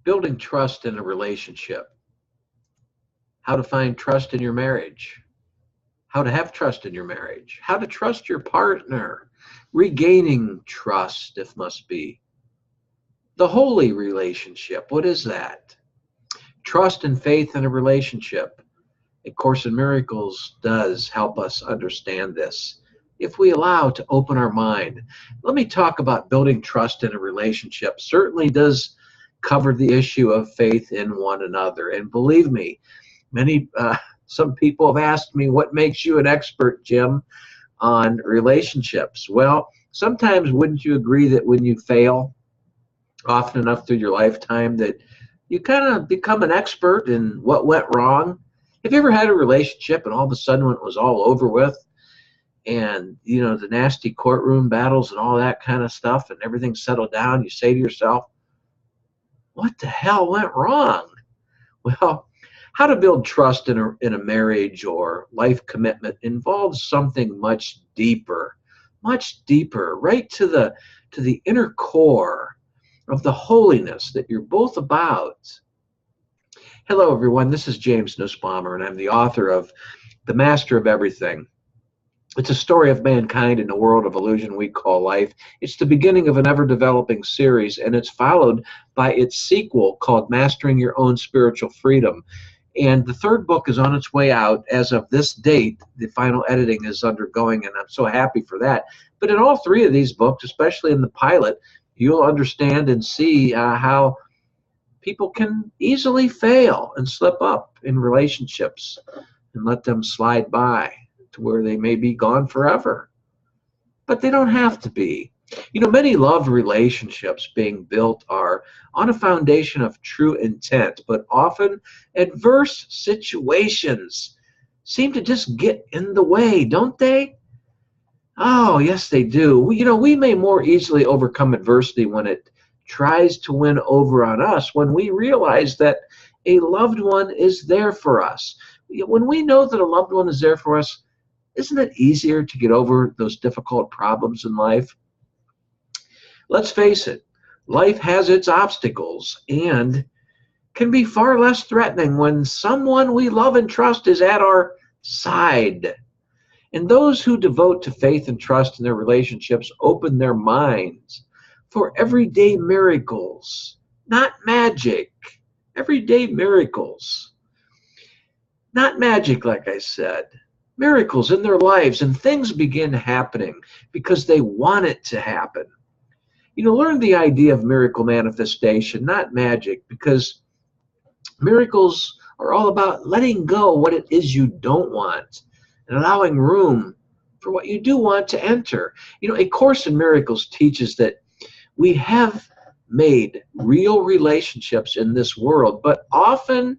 Building trust in a relationship, how to find trust in your marriage, how to have trust in your marriage, how to trust your partner, regaining trust if must be. The holy relationship, what is that? Trust and faith in a relationship. A Course in Miracles does help us understand this if we allow to open our mind. Let me talk about building trust in a relationship. Certainly does cover the issue of faith in one another. And believe me, some people have asked me, what makes you an expert, Jim, on relationships? Well, sometimes wouldn't you agree that when you fail often enough through your lifetime that you kind of become an expert in what went wrong? Have you ever had a relationship and all of a sudden when it was all over with and, the nasty courtroom battles and all that kind of stuff and everything settled down, you say to yourself, what the hell went wrong? Well, how to build trust in a marriage or life commitment involves something much deeper, right to the inner core of the holiness that you're both about. Hello, everyone. This is James Nussbaumer, and I'm the author of The Master of Everything. It's a story of mankind in a world of illusion we call life. It's the beginning of an ever-developing series, and it's followed by its sequel called Mastering Your Own Spiritual Freedom. And the third book is on its way out as of this date. The final editing is undergoing, and I'm so happy for that. But in all three of these books, especially in the pilot, you'll understand and see how people can easily fail and slip up in relationships and let them slide by to where they may be gone forever. But they don't have to be. Many love relationships being built are on a foundation of true intent, but often adverse situations seem to just get in the way, don't they? Oh, yes, they do. We may more easily overcome adversity when it tries to win over on us, when we realize that a loved one is there for us. When we know that a loved one is there for us, isn't it easier to get over those difficult problems in life? Let's face it, life has its obstacles and can be far less threatening when someone we love and trust is at our side. And those who devote to faith and trust in their relationships open their minds for everyday miracles, not magic. Everyday miracles. Not magic, like I said. Miracles in their lives, and things begin happening because they want it to happen. Learn the idea of miracle manifestation, not magic, because miracles are all about letting go what it is you don't want and allowing room for what you do want to enter. A Course in Miracles teaches that we have made real relationships in this world, but often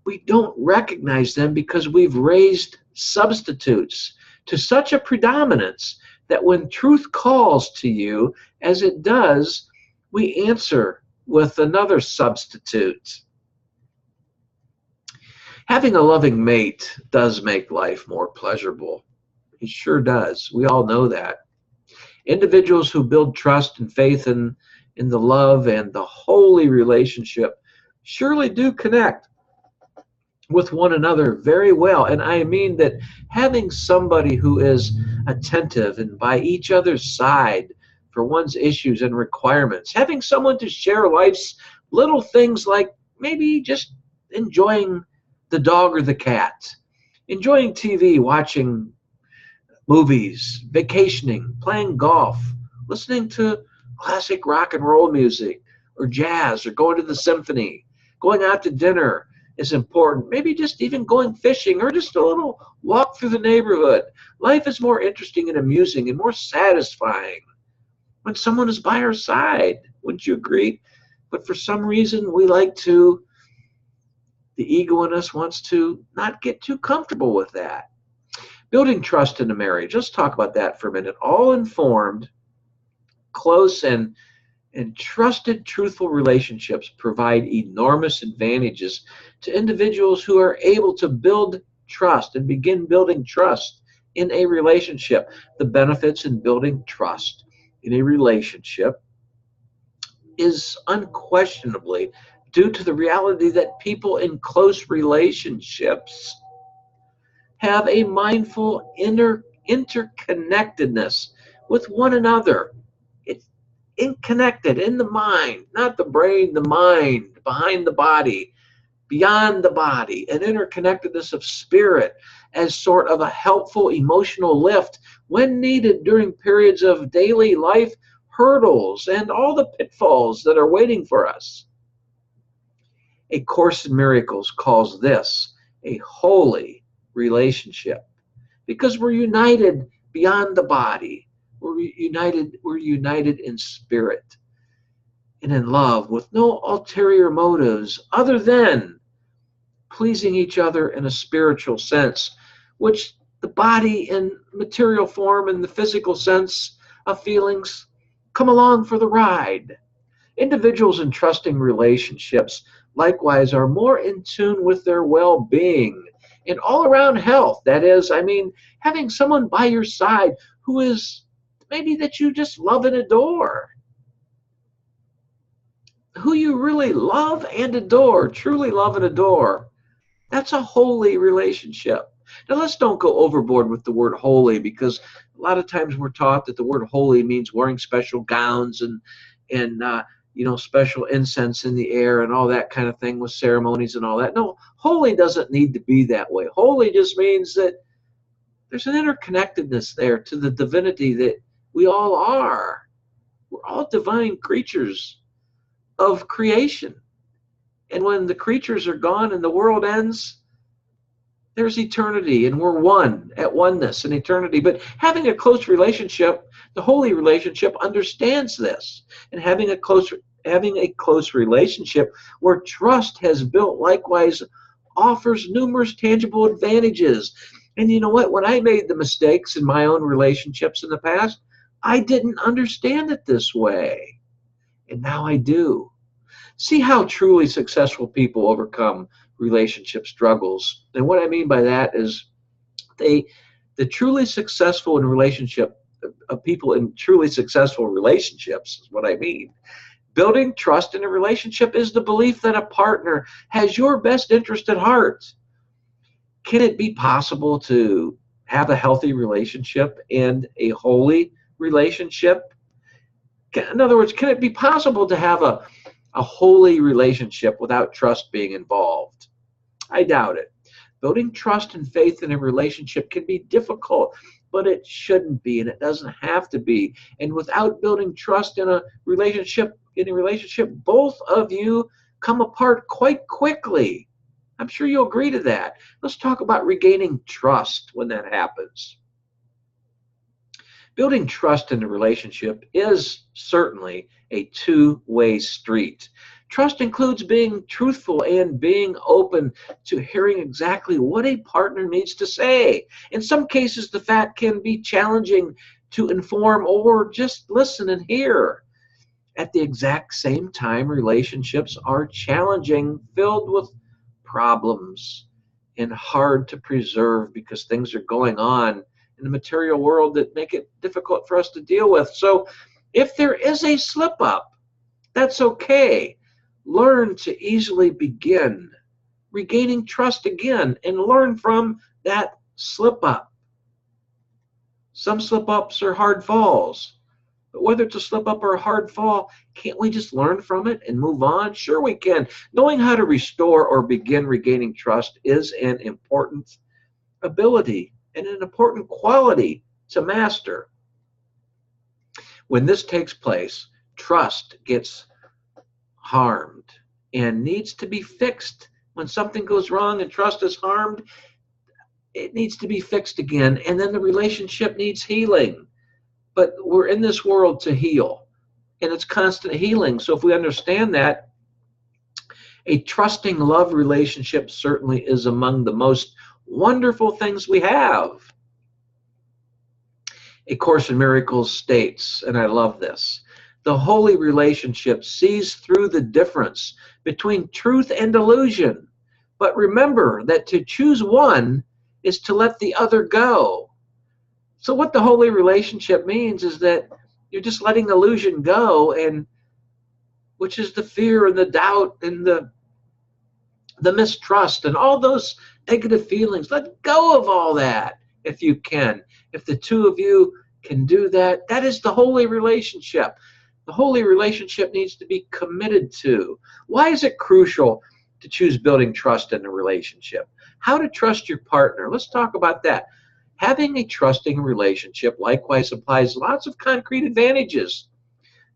we don't recognize them because we've raised substitutes to such a predominance that when truth calls to you, as it does, we answer with another substitute. Having a loving mate does make life more pleasurable. It sure does. We all know that. Individuals who build trust and faith in the love and the holy relationship surely do connect with one another very well. And I mean that having somebody who is attentive and by each other's side for one's issues and requirements, having someone to share life's little things like maybe just enjoying the dog or the cat, enjoying TV, watching movies, vacationing, playing golf, listening to classic rock and roll music or jazz or going to the symphony, going out to dinner is important. Maybe just even going fishing or just a little walk through the neighborhood. Life is more interesting and amusing and more satisfying when someone is by our side. Wouldn't you agree? But for some reason, the ego in us wants to not get too comfortable with that. Building trust in a marriage. Let's talk about that for a minute. All informed, close, and trusted, truthful relationships provide enormous advantages to individuals who are able to build trust and begin building trust in a relationship. The benefits in building trust in a relationship is unquestionably due to the reality that people in close relationships have a mindful interconnectedness with one another. It's connected in the mind, not the brain, the mind, behind the body, beyond the body, an interconnectedness of spirit as sort of a helpful emotional lift when needed during periods of daily life hurdles and all the pitfalls that are waiting for us. A Course in Miracles calls this a holy relationship because we're united beyond the body. We're united in spirit and in love with no ulterior motives other than pleasing each other in a spiritual sense, which the body in material form and the physical sense of feelings come along for the ride. Individuals in trusting relationships likewise are more in tune with their well-being and all-around health. That is, having someone by your side who is maybe that you just love and adore, who you really love and adore, truly love and adore. That's a holy relationship. Now, let's don't go overboard with the word holy, because a lot of times we're taught that the word holy means wearing special gowns and special incense in the air and all that kind of thing with ceremonies and all that. No, holy doesn't need to be that way. Holy just means that there's an interconnectedness there to the divinity that we all are. We're all divine creatures of creation. And when the creatures are gone and the world ends, there's eternity, and we're one at oneness in eternity. But having a close relationship, the holy relationship, understands this. And having a close relationship where trust has built likewise offers numerous tangible advantages. And you know what? When I made the mistakes in my own relationships in the past, I didn't understand it this way. And now I do. See how truly successful people overcome relationship struggles. And what I mean by that is the truly successful in relationship, people in truly successful relationships is what I mean. Building trust in a relationship is the belief that a partner has your best interest at heart. Can it be possible to have a healthy relationship and a holy relationship? In other words, can it be possible to have a holy relationship without trust being involved? I doubt it. Building trust and faith in a relationship can be difficult, but it shouldn't be, and it doesn't have to be. And without building trust in a relationship, both of you come apart quite quickly. I'm sure you'll agree to that. Let's talk about regaining trust when that happens. Building trust in a relationship is certainly a two-way street. Trust includes being truthful and being open to hearing exactly what a partner needs to say. In some cases, the fact can be challenging to inform or just listen and hear. At the exact same time, relationships are challenging, filled with problems, and hard to preserve because things are going on in the material world that make it difficult for us to deal with. So if there is a slip up, that's okay. Learn to easily begin regaining trust again and learn from that slip up. Some slip ups are hard falls, but whether it's a slip up or a hard fall, can't we just learn from it and move on? Sure we can. Knowing how to restore or begin regaining trust is an important ability and an important quality to master. When this takes place, trust gets harmed and needs to be fixed. When something goes wrong and trust is harmed, it needs to be fixed again, and then the relationship needs healing. But we're in this world to heal, and it's constant healing. So if we understand that, a trusting love relationship certainly is among the most wonderful things we have. A Course in Miracles states, and I love this, the holy relationship sees through the difference between truth and illusion. But remember that to choose one is to let the other go. So what the holy relationship means is that you're just letting illusion go, and which is the fear and the doubt and the mistrust and all those negative feelings. Let go of all that if you can. If the two of you can do that, that is the holy relationship. The holy relationship needs to be committed to. Why is it crucial to choose building trust in a relationship? How to trust your partner. Let's talk about that. Having a trusting relationship likewise applies lots of concrete advantages.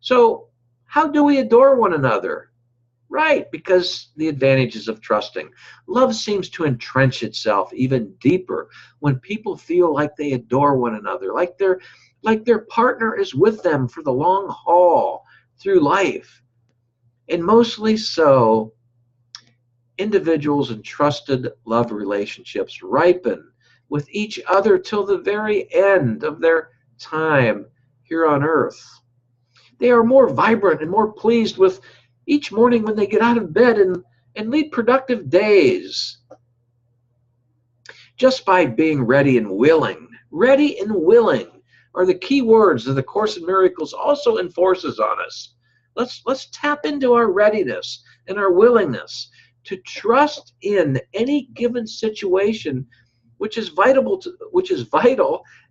So how do we adore one another? Right, because the advantages of trusting. Love seems to entrench itself even deeper when people feel like they adore one another, like their partner is with them for the long haul through life. And mostly so, individuals in trusted love relationships ripen with each other till the very end of their time here on earth. They are more vibrant and more pleased with each morning when they get out of bed and lead productive days just by being ready and willing. Ready and willing are the key words that the Course in Miracles also enforces on us. Let's tap into our readiness and our willingness to trust in any given situation, which is vital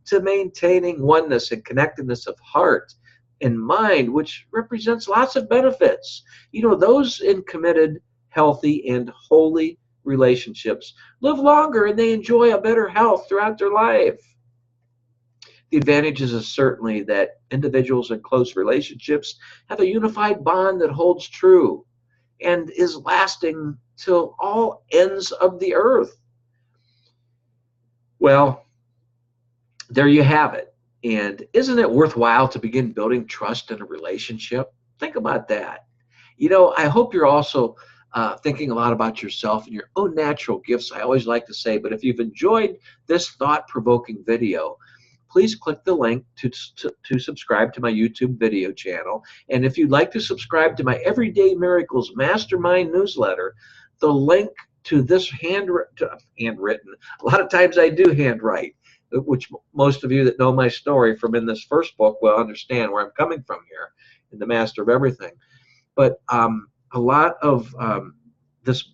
to maintaining oneness and connectedness of heart and mind, which represents lots of benefits. You know, those in committed, healthy, and holy relationships live longer and they enjoy a better health throughout their life. The advantages is certainly that individuals in close relationships have a unified bond that holds true and is lasting till all ends of the earth. Well, there you have it. And isn't it worthwhile to begin building trust in a relationship? Think about that. You know, I hope you're also thinking a lot about yourself and your own natural gifts, I always like to say. But if you've enjoyed this thought-provoking video, please click the link to subscribe to my YouTube video channel. And if you'd like to subscribe to my Everyday Miracles Mastermind newsletter, the link to this handwritten, a lot of times I do handwrite, which most of you that know my story from in this first book will understand where I'm coming from here in The Master of Everything. But a lot of this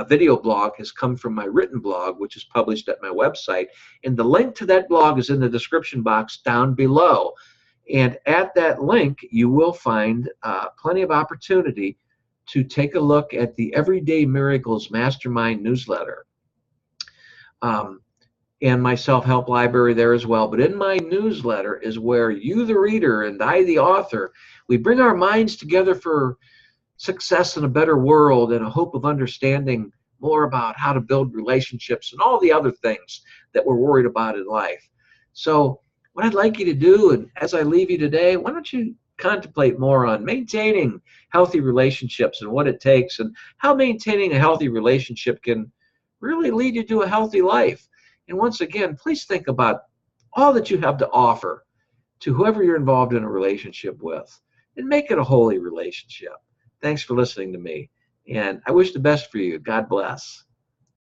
video blog has come from my written blog, which is published at my website. And the link to that blog is in the description box down below. And at that link, you will find plenty of opportunity to take a look at the Everyday Miracles Mastermind newsletter. And my self-help library there as well. But in my newsletter is where you, the reader, and I, the author, we bring our minds together for success in a better world and a hope of understanding more about how to build relationships and all the other things that we're worried about in life. So what I'd like you to do, and as I leave you today, why don't you contemplate more on maintaining healthy relationships and what it takes and how maintaining a healthy relationship can really lead you to a healthy life. And once again, please think about all that you have to offer to whoever you're involved in a relationship with and make it a holy relationship. Thanks for listening to me, and I wish the best for you. God bless.